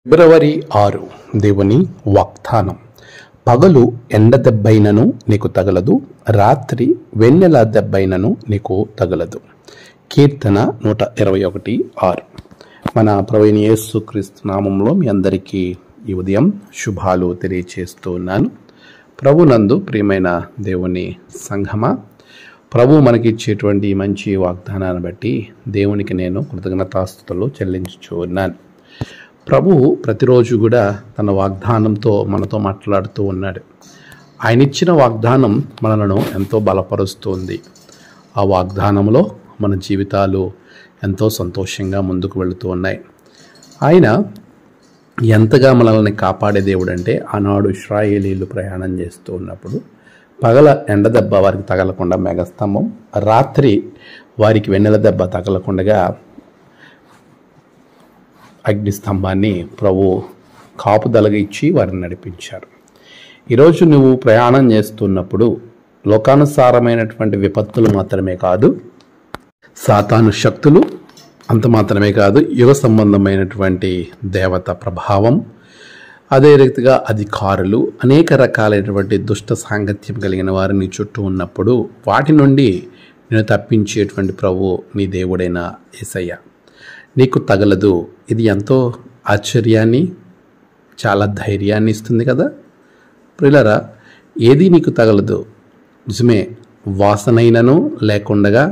ఫిబ్రవరి 6 దేవుని వాగ్దానం. పగలు ఎండ దెబ్బైనను నీకు తగలదు, రాత్రి వెన్నెల దెబ్బైనను నీకు తగలదు. కీర్తన 121:6. మన ప్రభువైన యేసుక్రీస్తు నామంలో మీ అందరికీ ఈ ఉదయం శుభాలు తెలియచేస్తూ ఉన్నాను. ప్రభునందు ప్రియమైన దేవుని సంఘమా, ప్రభు మనకిచ్చేటువంటి మంచి వాగ్దానాన్ని బట్టి దేవునికి నేను కృతజ్ఞతాస్తుతులు చెల్లించుచూ ఉన్నాను. ప్రభువు ప్రతిరోజు కూడా తన వాగ్దానంతో మనతో మాట్లాడుతూ ఉన్నాడు. ఆయన ఇచ్చిన వాగ్దానం మనలను ఎంతో బలపరుస్తుంది. ఆ వాగ్దానంలో మన జీవితాలు ఎంతో సంతోషంగా ముందుకు వెళుతూ ఉన్నాయి. ఆయన ఎంతగా మనల్ని కాపాడే దేవుడు అంటే, ఆనాడు ఇశ్రాయేలీలు ప్రయాణం చేస్తూ ఉన్నప్పుడు పగల ఎండ దెబ్బ వారికి తగలకుండా మేఘస్తంభం, రాత్రి వారికి వెన్నెల దెబ్బ తగలకుండా అగ్నిస్తంభాన్ని ప్రభు కాపుదలగా ఇచ్చి వారిని నడిపించారు. ఈరోజు నువ్వు ప్రయాణం చేస్తున్నప్పుడు లోకానుసారమైనటువంటి విపత్తులు మాత్రమే కాదు, సాతాను శక్తులు అంత మాత్రమే కాదు, యుగ సంబంధమైనటువంటి దేవత ప్రభావం, అదే రీతిగా అధికారులు, అనేక రకాలైనటువంటి దుష్ట సాంగత్యం కలిగిన వారు నీ చుట్టూ ఉన్నప్పుడు వాటి నుండి నేను తప్పించేటువంటి ప్రభు నీ దేవుడైన యేసయ్య. నీకు తగలదు. ఇది ఎంతో ఆశ్చర్యాన్ని, చాలా ధైర్యాన్ని ఇస్తుంది కదా ప్రియులారా. ఏది నీకు తగలదు. నిజమే, వాసనైనను లేకుండగా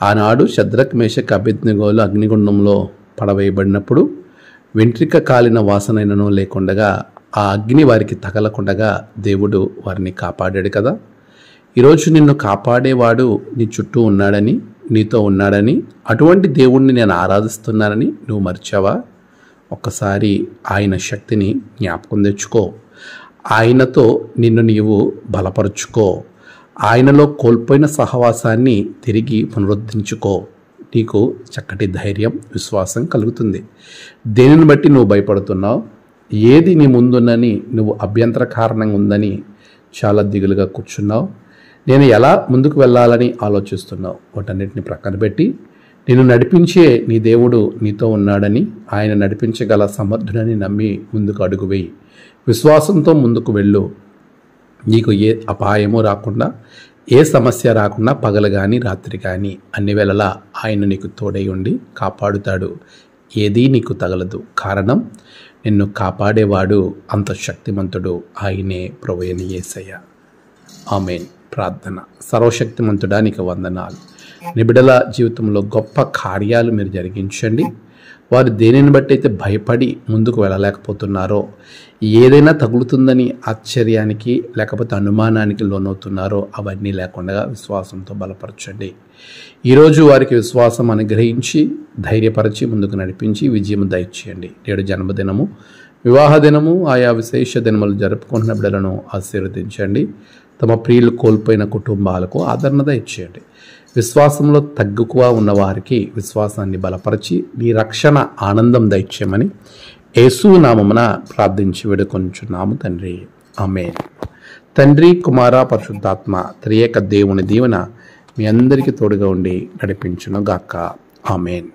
ఆనాడు శద్రక్ మేషక్ అబేద్నెగోలు అగ్నిగుండంలో పడవేయబడినప్పుడు వెంట్రిక కాలిన వాసనైనను లేకుండగా ఆ అగ్ని వారికి తగలకుండగా దేవుడు వారిని కాపాడాడు కదా. ఈరోజు నిన్ను కాపాడేవాడు నీ చుట్టూ ఉన్నాడని, నీతో ఉన్నాడని, అటువంటి దేవుణ్ణి నేను ఆరాధిస్తున్నానని నువ్వు మర్చావా? ఒక్కసారి ఆయన శక్తిని జ్ఞాపకం తెచ్చుకో. ఆయనతో నిన్ను నీవు బలపరుచుకో. ఆయనలో కోల్పోయిన సహవాసాన్ని తిరిగి పునరుద్ధరించుకో. నీకు చక్కటి ధైర్యం, విశ్వాసం కలుగుతుంది. దేనిని బట్టి నువ్వు భయపడుతున్నావు? ఏది నీ ముందున్నని నువ్వు అభ్యంతర కారణంగా ఉందని చాలా దిగులుగా కూర్చున్నావు? నేను ఎలా ముందుకు వెళ్ళాలని ఆలోచిస్తున్నావు? వాటన్నిటిని ప్రక్కన పెట్టి నిన్ను నడిపించే నీ దేవుడు నీతో ఉన్నాడని, ఆయన నడిపించగల సమర్థుడని నమ్మి ముందుకు అడుగు వేయి. విశ్వాసంతో ముందుకు వెళ్ళు. నీకు ఏ అపాయము రాకుండా, ఏ సమస్య రాకుండా పగలు కానీ రాత్రి కానీ అన్ని వేళలా ఆయన నీకు తోడై ఉండి కాపాడుతాడు. ఏదీ నీకు తగలదు. కారణం, నిన్ను కాపాడేవాడు అంత శక్తిమంతుడు. ఆయనే ప్రభువైన యేసయ్య. ఆమేన్. ప్రార్థన. సర్వశక్తిమంతుడా నీకు వందనాలు. నిబిడల జీవితంలో గొప్ప కార్యాలు మీరు జరిగించండి. వారు దేనిని బట్టి అయితే భయపడి ముందుకు వెళ్ళలేకపోతున్నారో, ఏదైనా తగులుతుందని ఆశ్చర్యానికి లేకపోతే అనుమానానికి లోనవుతున్నారో అవన్నీ లేకుండా విశ్వాసంతో బలపరచండి. ఈరోజు వారికి విశ్వాసం అనుగ్రహించి ధైర్యపరిచి ముందుకు నడిపించి విజయం దయచేయండి. నేడు జన్మదినము, వివాహ దినము, ఆయా విశేష దినములు జరుపుకుంటున్న బిడ్డలను ఆశీర్వదించండి. తమ ప్రియులు కోల్పోయిన కుటుంబాలకు ఆదరణ ఇచ్చేయండి. విశ్వాసంలో తగ్గువ ఉన్న వారికి విశ్వాసాన్ని బలపరిచి నీ రక్షణ ఆనందం దయచేయమని యేసు నామమున ప్రార్థించి వేడుకొంచున్నాము తండ్రి. ఆమేన్. తండ్రి, కుమార, పరిశుద్ధాత్మ త్రియేక దేవుని దీవెన మీ అందరికీ తోడుగా ఉండి నడిపించును గాక. ఆమేన్.